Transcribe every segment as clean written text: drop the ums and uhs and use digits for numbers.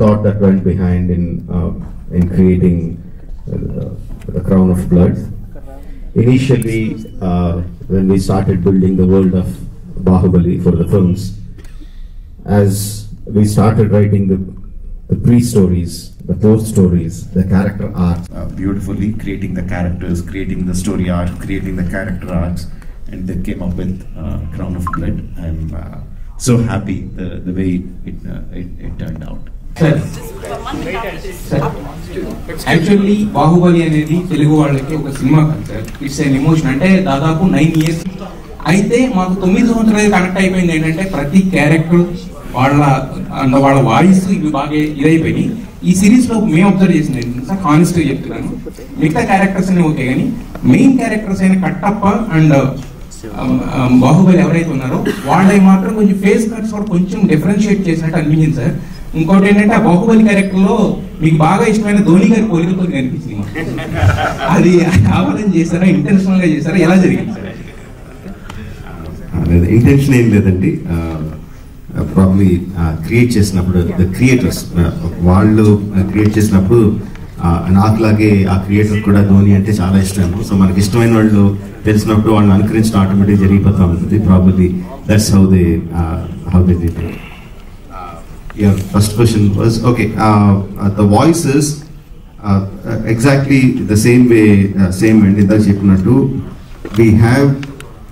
thought that went behind in creating the Crown of Blood. Initially, when we started building the world of Baahubali for the films, as we started writing the pre-stories, the post-stories, the character arcs, beautifully creating the characters, creating the story arc, creating the character arcs, and they came up with Crown of Blood. I'm so happy the way it turned out. Actually Baahubali అనేది తెలుగు వాళ్ళకి ఒక cinema concept. It's an emotion. అంటే దాదాపు 9 years అయితే మాకు 9 సంవత్సరాలు connect అయిపోయింది. ఏంటంటే ప్రతి క్యారెక్టర్ వాళ్ళ వాయిస్ ఇవి బాగా ఇదైపోయి ఈ సిరీస్ లో మేము అబ్జర్వ్ చేసింది హానెస్ట్ గా చెప్తున్నాను. మిగతా క్యారెక్టర్స్ అనే ఓకే కానీ మెయిన్ క్యారెక్టర్స్ అయిన కట్టప్ప అండ్ బాహుబలి ఎవరైతే ఉన్నారో వాళ్ళవి మాత్రం కొంచెం ఫేస్ కట్స్ కూడా కొంచెం డిఫరెన్షియేట్ చేసినట్టు అనిపించింది సార్. ఇంకోటి ఏంటంటే ఆ బాహుబలి క్యారెక్టర్ లో మీకు బాగా ఇష్టమైన ధోని గారి పోలికతో కనిపించింది. అది కావాలని చేశారా, ఇంటెన్షనల్ గా చేశారా, ఎలా జరిగింది సార్? ఇంటెన్షన్ ఏం లేదండి. ప్రాబ్లీ క్రియేట్ చేసినప్పుడు ద క్రియేటర్స్ వాళ్ళు క్రియేట్ చేసినప్పుడు నాకులాగే ఆ క్రియేటర్ కూడా ధోని అంటే చాలా ఇష్టం. సో మనకి ఇష్టమైన వాళ్ళు తెలిసినప్పుడు వాళ్ళని అనుకరించడం ఆటోమేటిక్ జరిగిపోతూ ఉంటుంది. Probably that's how they did it. Your first question was okay. The voice is exactly the same way, same and inda cheppinattu we have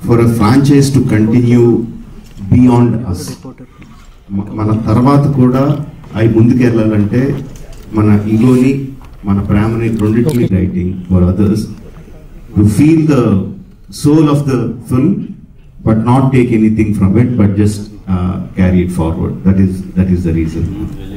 for a franchise to continue beyond us. Mana tarvata kuda ai munduku ellalante mana egoni mana pramani రెండిటిని writing for others to feel the soul of the film but not take anything from it but just carry it forward. That is the reason.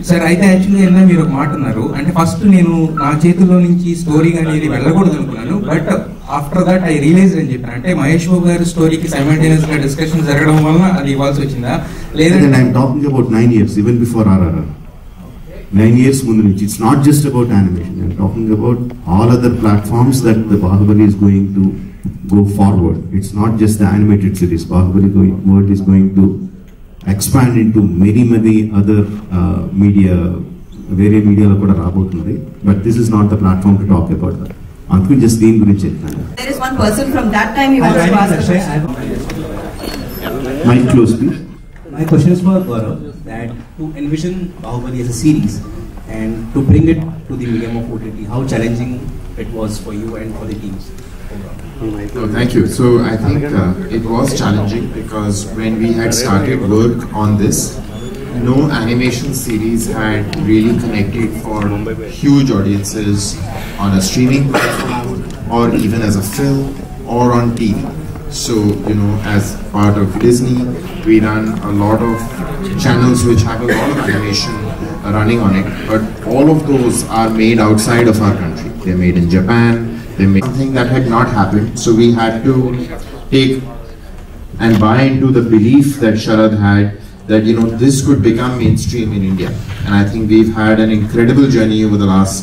Sir అయితే actually ఏమన్నా మీరు ఒక మాట అన్నారు. అంటే first నేను నా చేతిలో నుంచి స్టోరీ అనేది వెళ్ళకూడదు అనుకున్నాను. But after that I realize అని చెప్పాను. అంటే మహేష్ బాబు గారి స్టోరీకి సైమల్టేనియస్ గా డిస్కషన్ జరగడం వల్ల అది ఇవ్వాల్సి వచ్చిందా లేదంటే I'm talking about 9 years even before RRR. 9 years ముందు నుంచి. It's not just about animation. I'm talking about all other platforms that the Baahubali is going to go forward. It's not just the animated series. Baahubali world is going to expand into many other media, various media lo kuda rabotundi, but this is not the platform to talk about that. Anku just deen gurinchi cheppanu. There is one person from that time you want to ask the question. Mic close please. My question is for Gaurav, that to envision Baahubali as a series and to bring it to the medium of OTT, how challenging it was for you and for the teams? Oh, thank you. So I think it was challenging because when we had started work on this, no animation series had really connected for huge audiences on a streaming platform or even as a film or on TV. So, you know, as part of Disney, we run a lot of channels which have a lot of animation running on it, but all of those are made outside of our country. They're made in Japan. They made something that had not happened, so we had to take and buy into the belief that Sharad had that, you know, this could become mainstream in India. And I think we've had an incredible journey over the last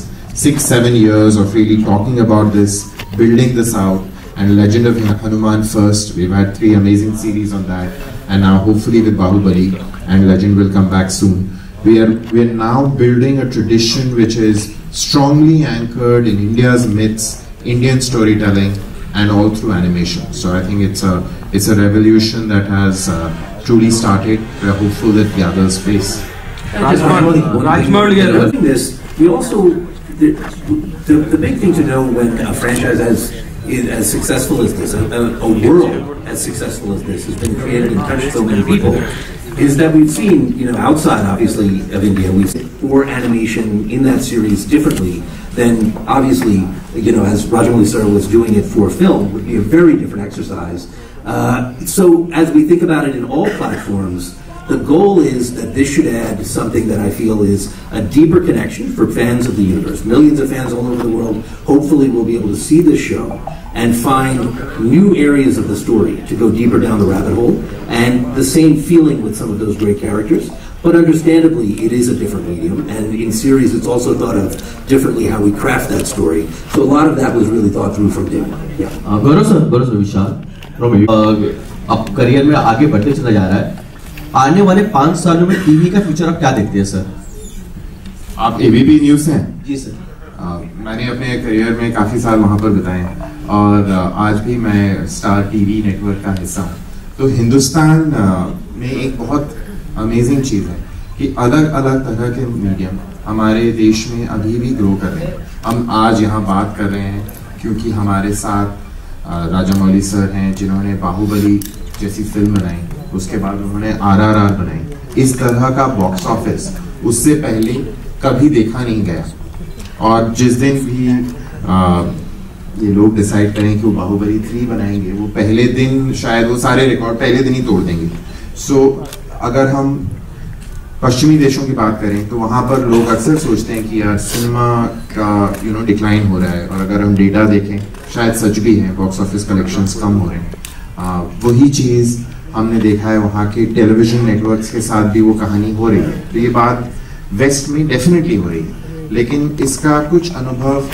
6-7 years of really talking about this, building this out, and Legend of Hanuman first. We've had 3 amazing series on that, and now hopefully with Baahubali, and Legend will come back soon. We're now building a tradition which is strongly anchored in India's myths, Indian storytelling, and all through animation. So I think it's a revolution that has truly started. We're hopeful that the others face. Rajamouli, this we also the big thing to know when a franchise as successful as this, a world as successful as this has been created and touched so many people, is that we've seen, you know, outside obviously of India, we've seen more animation in that series differently than obviously, you know, as Rajamouli sir was doing it for film would be a very different exercise. So as we think about it in all platforms, the goal is that this should add something that I feel is a deeper connection for fans of the universe. Millions of fans all over the world hopefully will be able to see this show and find new areas of the story to go deeper down the rabbit hole, and the same feeling with some of those great characters. But understandably, it is a different medium, and in series it's also thought of differently how we craft that story. So a lot of that was really thought through from day one. Yeah. Gaurav sir, Vishal, अब career में आगे बढ़ते चला जा रहा है. आने वाले 5 सालों में टीवी का फ्यूचर आप क्या देखते हैं सर? आप एबीपी न्यूज़ से हैं? जी सर। मैंने अपने करियर में काफ़ी साल वहाँ पर बिताए हैं और आज भी मैं स्टार टीवी नेटवर्क का हिस्सा हूँ। तो हिंदुस्तान में एक बहुत अमेजिंग चीज़ है कि अलग अलग तरह के मीडियम हमारे देश में अभी भी ग्रो कर रहे हैं। हम आज यहाँ बात कर रहे हैं क्योंकि हमारे साथ राजामौली सर हैं जिन्होंने बाहुबली जैसी फिल्म बनाई, उसके बाद उन्होंने RRR बनाई। इस तरह का बॉक्स ऑफिस उससे पहले कभी देखा नहीं गया और जिस दिन भी ये लोग डिसाइड करें कि वो बाहुबली 3 बनाएंगे, वो पहले दिन शायद वो सारे रिकॉर्ड पहले दिन ही तोड़ देंगे। सो अगर हम पश्चिमी देशों की बात करें तो वहाँ पर लोग अक्सर सोचते हैं कि यार सिनेमा का डिक्लाइन हो रहा है, और अगर हम डेटा देखें शायद सच भी है, बॉक्स ऑफिस कलेक्शंस कम हो रहे हैं। वही चीज़ हमने देखा है वहाँ के टेलीविजन नेटवर्क्स के साथ भी वो कहानी हो रही है। तो ये बात वेस्ट में डेफिनेटली हो रही है, लेकिन इसका कुछ अनुभव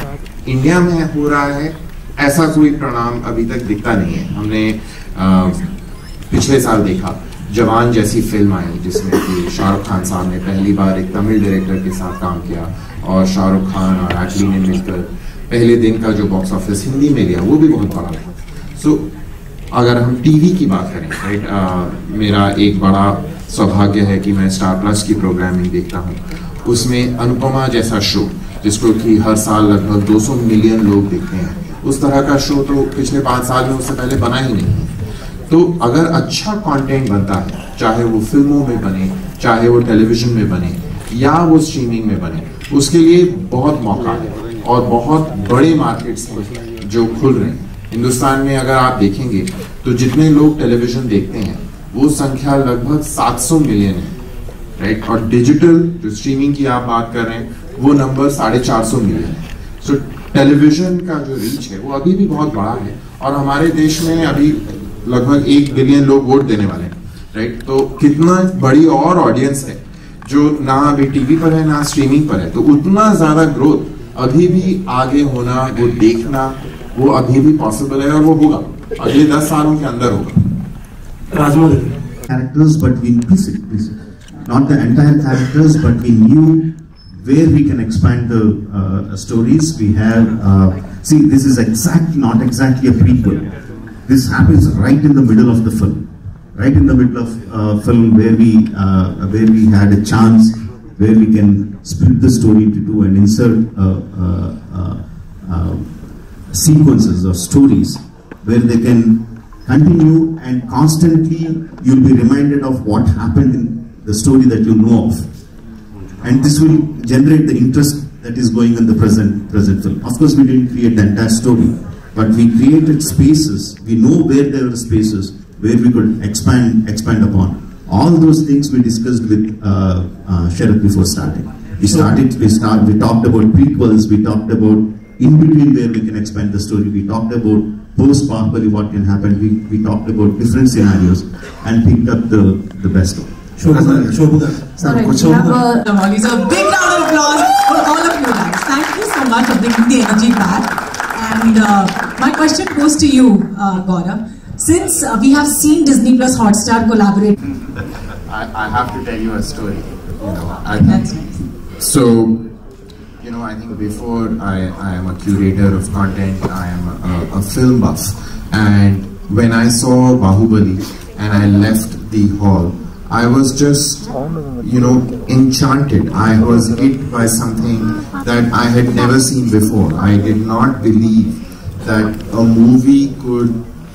इंडिया में हो रहा है ऐसा कोई परिणाम अभी तक दिखता नहीं है। हमने पिछले साल देखा जवान जैसी फिल्म आई जिसमें कि शाहरुख खान साहब ने पहली बार एक तमिल डायरेक्टर के साथ काम किया और शाहरुख खान और एटली ने मिलकर पहले दिन का जो बॉक्स ऑफिस हिंदी में गया वो भी बहुत बड़ा था। सो अगर हम टीवी की बात करें, राइट, मेरा एक बड़ा सौभाग्य है कि मैं स्टार प्लस की प्रोग्रामिंग देखता हूँ। उसमें अनुपमा जैसा शो जिसको कि हर साल लगभग 200 मिलियन लोग देखते हैं, उस तरह का शो तो पिछले 5 साल में उससे पहले बना ही नहीं। तो अगर अच्छा कंटेंट बनता है, चाहे वो फिल्मों में बने, चाहे वो टेलीविजन में बने या वो स्ट्रीमिंग में बने, उसके लिए बहुत मौका है और बहुत बड़े मार्केट्स हैं जो खुल रहे हैं। हिंदुस्तान में अगर आप देखेंगे तो जितने लोग टेलीविजन देखते हैं वो संख्या लगभग 700 मिलियन है, राइट, और डिजिटल जो स्ट्रीमिंग की आप बात कर रहे हैं वो नंबर 450 मिलियन है। सो टेलीविजन का जो रीच है वो अभी भी बहुत बड़ा है और हमारे देश में अभी लगभग 1 बिलियन लोग वोट देने वाले हैं, राइट। तो कितना बड़ी और ऑडियंस है जो ना अभी टीवी पर है ना स्ट्रीमिंग पर है, तो उतना ज्यादा ग्रोथ अभी भी आगे होना, वो देखना, वो अभी भी पॉसिबल है और वो होगा अगले 10 सालों के अंदर होगा। Rajamouli. Characters, but we not the entire characters, but we knew where we can expand the stories. We have see, this is not exactly a prequel. This happens right in the middle of the film, right in the middle of film where we had a chance where we can split the story into two and insert sequences or stories where they can continue and constantly you'll be reminded of what happened in the story that you know of, and this will generate the interest that is going in the present film. Of course, we didn't create the entire story, but we created spaces. We know where there were spaces where we could expand upon. All those things we discussed with Sharath before starting. We talked about prequels, we talked about in between where we can expand the story, we talked about post Baahubali what can happen, we talked about different scenarios and picked up the best one. Shobhuda. So a big round of applause for all of you guys. Thank you so much for bringing the energy back. And my question goes to you, Gaurav. Since we have seen Disney Plus Hotstar collaborate. I have to tell you a story. That's nice. So, I think before I am a curator of content, I am a film buff. And when I saw Baahubali and I left the hall, I was just, enchanted. I was hit by something that I had never seen before. I did not believe that a movie could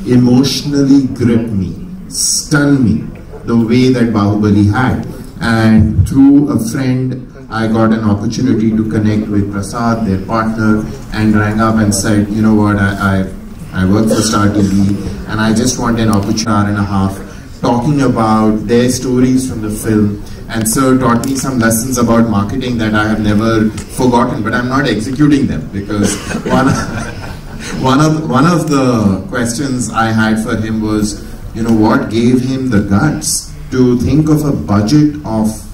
emotionally grip me, stun me, the way that Baahubali had. And through a friend, I got an opportunity to connect with Prasad, their partner, and rang up and said, you know what, I work for Star TV and I just want an opportunity, hour and a half, talking about their stories from the film. And sir taught me some lessons about marketing that I have never forgotten, but I'm not executing them because one of the questions I had for him was, what gave him the guts to think of a budget of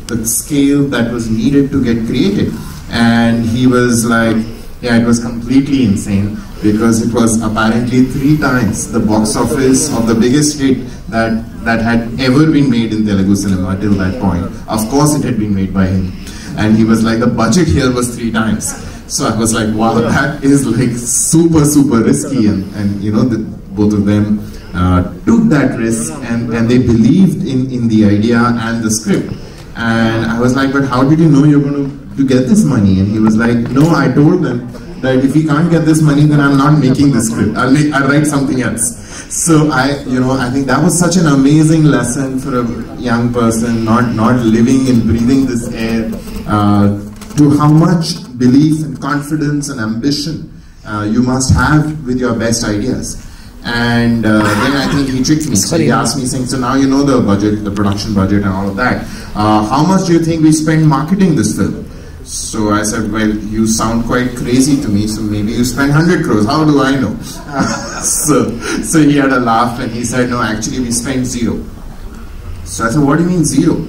the scale that was needed to get created? And he was like, yeah, it was completely insane because it was apparently 3 times the box office of the biggest hit that had ever been made in Telugu cinema till that point. Of course it had been made by him. and he was like, the budget here was 3 times. So I was like, wow, that is like super, super risky, and you know, both of them took that risk, and they believed in the idea and the script. And I was like, but how did you know you're going to get this money? And he was like, no, I told them that if we can't get this money, then I'm not making the script. I'll write something else. So I think that was such an amazing lesson for a young person, not living and breathing this air, to how much belief and confidence and ambition you must have with your best ideas. And then I think he tricked me. So he asked me, saying, so now you know the budget, the production budget and all of that. How much do you think we spend marketing this film? So I said, well, you sound quite crazy to me, so maybe you spend 100 crores. How do I know? So he had a laugh and he said, no, actually we spent 0. So I said, what do you mean 0?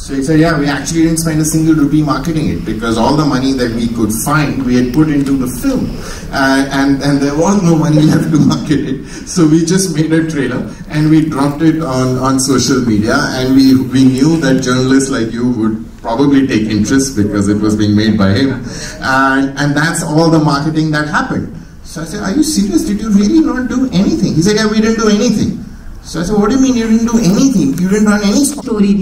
So he said, yeah, we actually didn't spend a single rupee marketing it, because all the money that we could find, we had put into the film. And there was no money left to market it. So we just made a trailer and we dropped it on social media, and we knew that journalists like you would probably take interest because it was being made by him. And that's all the marketing that happened. So I said, are you serious? Did you really not do anything? He said, yeah, we didn't do anything. So I said, what do you mean you didn't do anything? You didn't run any story.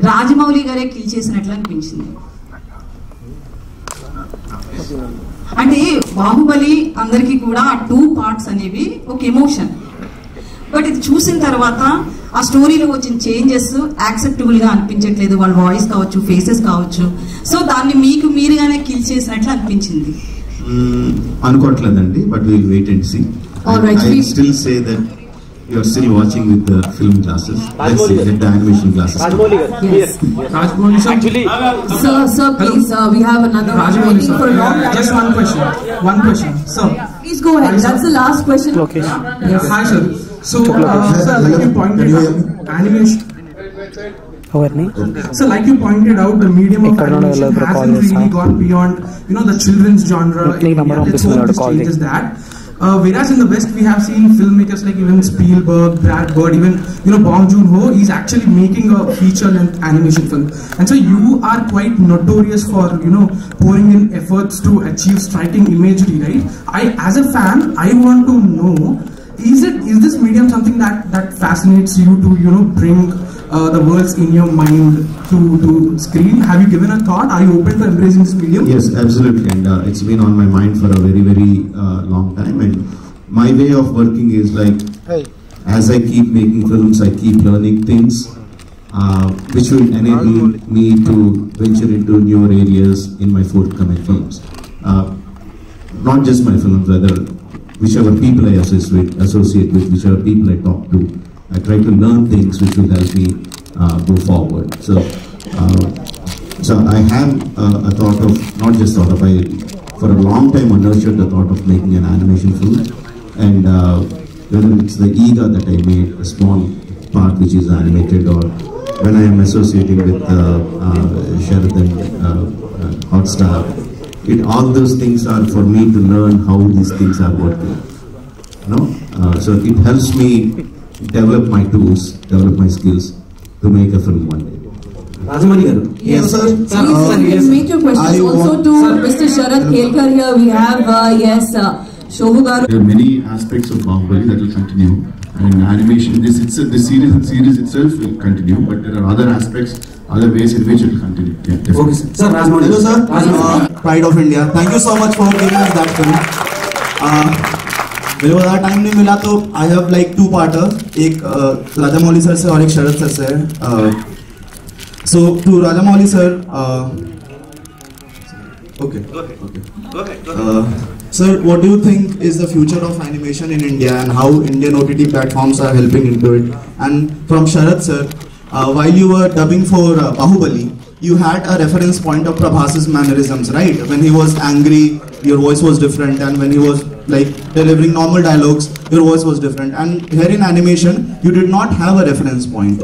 Rajamouli గారే kill చేసినట్లు అనిపించింది. అంటే బాహుబలి అందరికీ కూడా 2 parts అనేవి ఒక emotion, but ఇది చూసిన తర్వాత ఆ స్టోరీలో వచ్చిన చేంజెస్ యాక్సెప్టబుల్ గా అనిపించట్లేదు. వాళ్ళ వాయిస్ కావచ్చు, ఫేసెస్ కావచ్చు. సో దాన్ని మీకు మీరుగానే కిల్ చేసినట్లు అనిపించింది. అనుకోవట్లేదండి, but will wait and see. I still say that you are still watching with the film glasses. Let's see, let the animation glasses. Rajamouli, yes. Rajamouli, actually, sir, please, we have another Rajamouli, for a long time. Just one question, sir. Please go ahead. That's the last question. Okay. Yes. Hi, sir. So, sir, like you pointed out, animation. So, like you pointed out, the medium of animation hasn't really gone beyond, the children's genre. Let's hope this changes that. Whereas in the West we have seen filmmakers like even Spielberg, Brad Bird, even Bong Joon-ho is actually making a feature-length animation film, and so you are quite notorious for pouring in efforts to achieve striking imagery, right? As a fan, I want to know, is this medium something that fascinates you to bring the worlds in your mind to screen? Have you given a thought? Are you open to embracing this medium? Yes, absolutely, and it's been on my mind for a very, very long time. And my way of working is like, as I keep making films, I keep learning things which will enable me to venture into newer areas in my forthcoming films. Not just my films, rather whichever people I associate with, whichever people I talk to. I try to learn things which will help me go forward. So I have a thought of, not just thought of, for a long time I nurtured the thought of making an animation film, and whether it's the Ega that I made, a small part which is animated, or when I am associating with Sharad and Hotstar, all those things are for me to learn how these things are working. So it helps me develop my tools, develop my skills to make a film one day. Rajamouli garu. Yes, sir. Please make your questions also to Mr. Sharad Kelkar here. We have Shobhu garu. There are many aspects of Baahubali that will continue. I mean, animation, the series itself will continue, but there are other aspects, other ways in which it will continue. Yeah, definitely. Okay, sir. Rajamouli. Hello, sir. Pride of India. Thank you so much for giving us that film. मेरे को ज़्यादा time नहीं मिला, तो I have like 2-parter, एक Rajamouli sir से और एक शरद सर से. So to Rajamouli sir, okay sir, what do you think is the future of animation in India and how Indian OTT platforms are helping into it? And from Sharad sir, while you were dubbing for Baahubali, you had a reference point of Prabhas's mannerisms, right? When he was angry, your voice was different, and when he was like delivering normal dialogues, your voice was different. And here in animation, you did not have a reference point.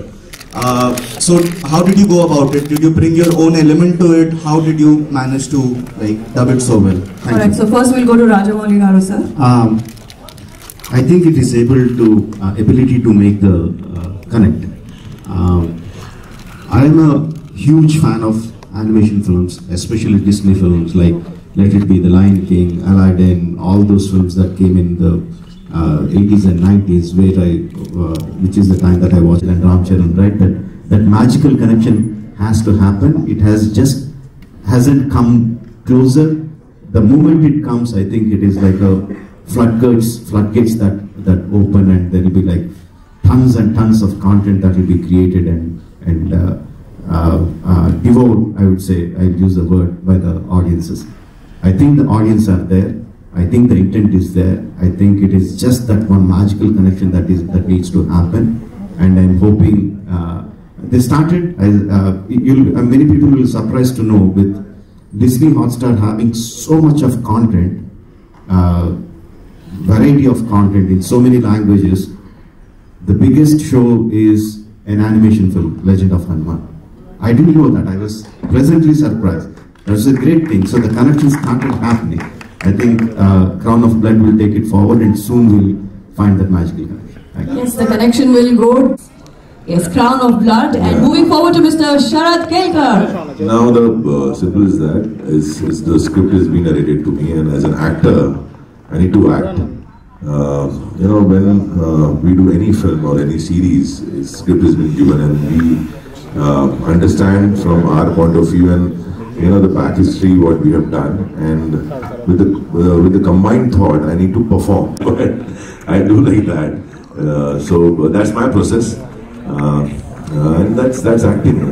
So how did you go about it? Did you bring your own element to it? How did you manage to like dub it so well? All right, so first we'll go to Rajamouli garu, sir. I think it is ability to make the connect. I am a huge fan of animation films, especially Disney films like Let It Be, The Lion King, Aladdin, all those films that came in the 80s and 90s, which is the time that I watched, and Ram Charan, right? That magical connection has to happen. It hasn't come closer. The moment it comes, I think it is like a floodgates that open, and there will be like tons and tons of content that will be created and devoured, I would say, I'll use the word, by the audiences. I think the audience are there. I think the intent is there. I think it is just that one magical connection that needs to happen. And I'm hoping they started. Many people will be surprised to know, with Disney Hotstar having so much of content, variety of content in so many languages. The biggest show is an animation film, Legend of Hanuman. I didn't know that. I was pleasantly surprised. That's a great thing. So the connection started happening. I think Crown of Blood will take it forward, and soon we'll find that magical connection. Yes, the connection will grow. Yes, Crown of Blood. And moving forward to Mr. Sharad Kelkar. Now the simple is that is the script is being narrated to me, and as an actor, I need to act. When we do any film or any series, a script has been given, and we understand from our point of view and the back history what we have done, and with the combined thought, I need to perform. I do like that. So that's my process, and that's acting.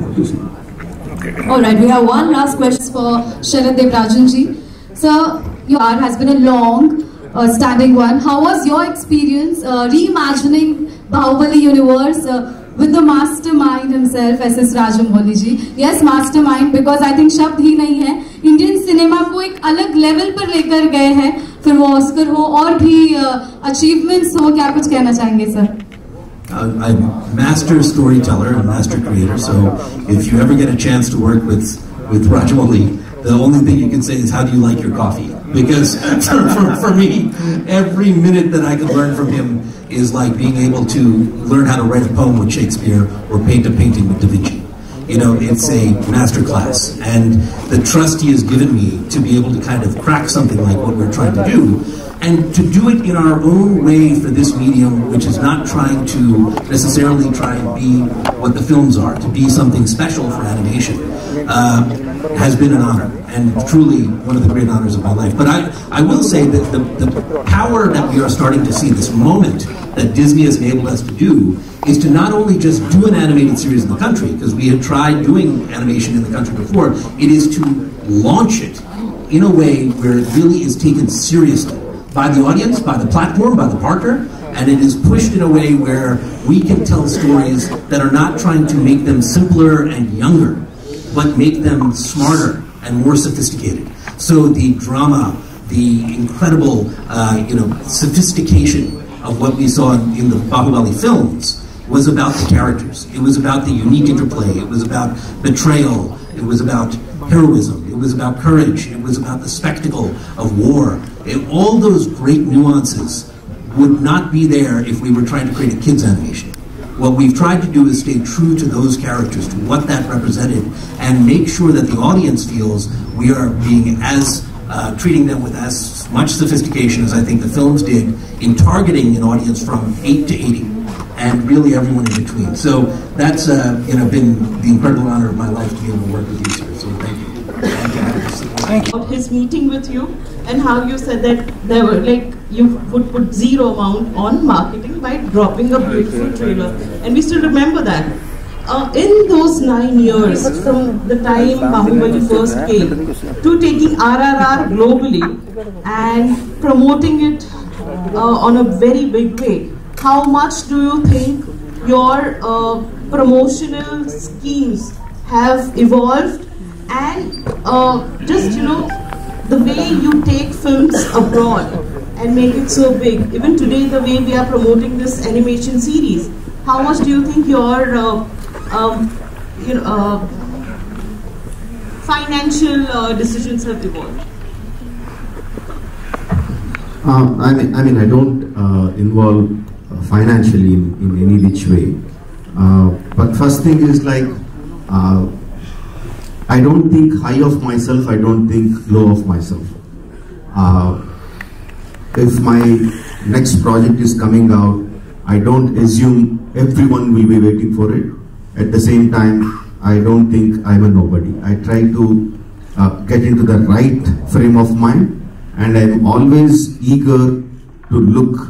All right, we have one last question for Sharad Devarajan ji. Sir, your art has been a long standing one. How was your experience reimagining Baahubali universe with the mastermind himself, SS Rajamouli ji? Yes, mastermind, because I think शब्द ही नहीं है. Indian cinema को एक अलग level पर लेकर गए हैं. फिर वो ऑस्कर हो और भी achievements हो, क्या कुछ कहना चाहेंगे sir? I'm a master storyteller and master creator, so if you ever get a chance to work with Rajamouli, the only thing you can say is, how do you like your coffee? Because for me, every minute that I could learn from him is like being able to learn how to write a poem with Shakespeare or paint a painting with Da Vinci. It's a master class, and the trust he has given me to be able to kind of crack something like what we're trying to do, and to do it in our own way for this medium, which is not trying to necessarily try and be what the films are, to be something special for animation, has been an honor, and truly one of the great honors of my life. But I will say that the power that we are starting to see, this moment that Disney has enabled us to do, is to not only just do an animated series in the country, because we had tried doing animation in the country before, it is to launch it in a way where it really is taken seriously by the audience, by the platform, by the partner, and it is pushed in a way where we can tell stories that are not trying to make them simpler and younger, but make them smarter and more sophisticated. So the drama, the incredible sophistication of what we saw in the Baahubali films was about the characters. It was about the unique interplay. It was about betrayal. It was about heroism. It was about courage. It was about the spectacle of war. All those great nuances would not be there if we were trying to create a kids animation. What we've tried to do is stay true to those characters, to what that represented, and make sure that the audience feels we are being treating them with as much sophistication as I think the films did in targeting an audience from 8 to 80, and really everyone in between. So that's been the incredible honor of my life to be able to work with you, sir. So thank you. Thank you. His meeting with you, and how you said that there were you would put zero amount on marketing by dropping a beautiful trailer, and we still remember that. In those 9 years, from the time Baahubali first came to taking RRR globally and promoting it on a very big way, how much do you think your promotional schemes have evolved, and the way you take films abroad and make it so big? Even today, the way we are promoting this animation series, how much do you think your financial decisions have evolved? I don't involve financially in any which way. But first thing is I don't think high of myself, I don't think low of myself. If my next project is coming out, I don't assume everyone will be waiting for it. At the same time, I don't think I'm a nobody. I try to get into the right frame of mind, and I'm always eager to look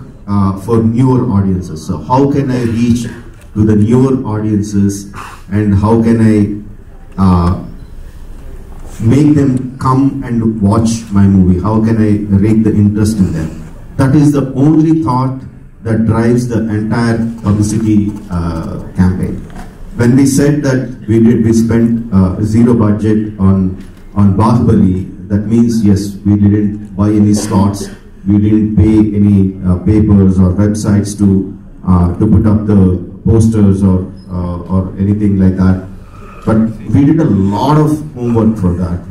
for newer audiences. So how can I reach to the newer audiences, and how can I make them come and watch my movie? How can I rake the interest in them? That is the only thought that drives the entire publicity campaign. When we said that we spent zero budget on Baahubali, that means yes, we didn't buy any slots, we didn't pay any papers or websites to put up the posters or anything like that. But we did a lot of homework for that.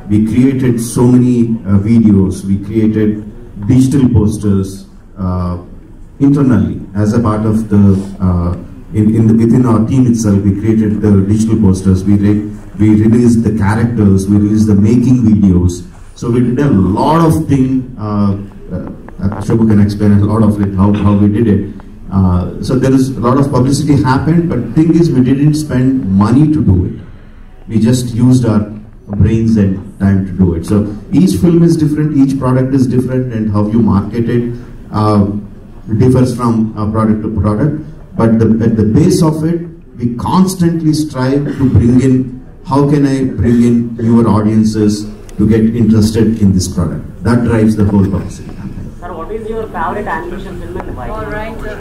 We created so many videos, we created digital posters internally as a part of the within our team itself. We created the digital posters. We released the characters. We released the making videos. So we did a lot of things. Shobhu can explain a lot of it, how we did it. So there is a lot of publicity happened, but the thing is, we didn't spend money to do it. We just used our brains and time to do it. So each film is different, each product is different, and how you market it differs from product to product. But at the base of it, we constantly strive to bring in, how can I bring in newer audiences to get interested in this product? That drives the whole publicity campaign. Sir, what is your favorite animation film and why? All right.